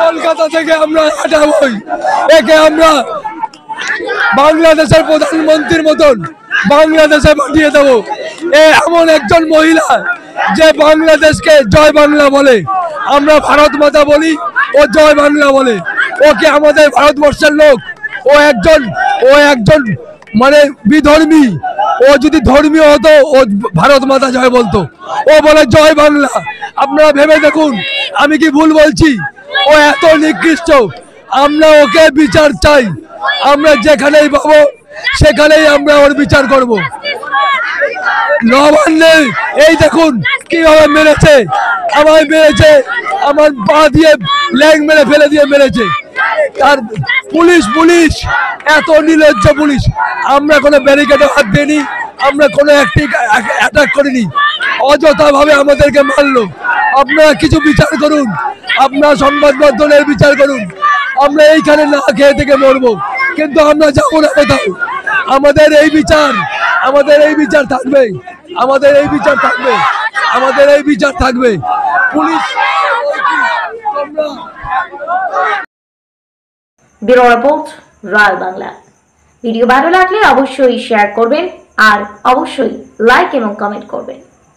কলকাতা থেকে আমরা হাঁটাবই, একে আমরা বাংলাদেশের প্রধানমন্ত্রীর মতন বাংলাদেশে পাঠিয়ে দেবো। এমন একজন মহিলা যে বাংলাদেশকে জয় বাংলা বলে, আমরা ভারত মাতা বলি, ও জয় বাংলা বলে। ওকে আমাদের ভারতবর্ষের লোক, ও একজন মানে বিধর্মী। ও যদি ধর্মীয় হতো ও ভারত মাতা জয় বলতো, ও বলে জয় বাংলা। আপনারা ভেবে দেখুন আমি কি ভুল বলছি? ও এত নিকৃষ্ট, আমরা ওকে বিচার চাই। আমরা যেখানেই পাবো সেখানেই আমরা ওর বিচার করব। নবান্নে এই দেখুন কিভাবে মেরেছে, আমায় মেরেছে, আমার পা দিয়ে ল্যাং মেরে ফেলে দিয়ে মেরেছে। আর পুলিশ এত নির্লজ্জ পুলিশ। আমরা কোনো ব্যারিকেডে হাত দিইনি, আমরা কোনো অ্যাটাক করিনি, অযথা ভাবে আমাদেরকে মারলো। আপনারা কিছু বিচার করুন, আপনারা সংবাদ মাধ্যমের বিচার করুন। আমরা এইখানে না খেয়ে থেকে মরবো, কিন্তু আমরা যাবো না কোথাও। আমাদের এই বিচার থাকবে, আমাদের এই বিচার থাকবে। Police bureau report, royal Bangla. Video ভালো লাগলে অবশ্যই শেয়ার করবেন আর অবশ্যই লাইক এবং কমেন্ট করবেন।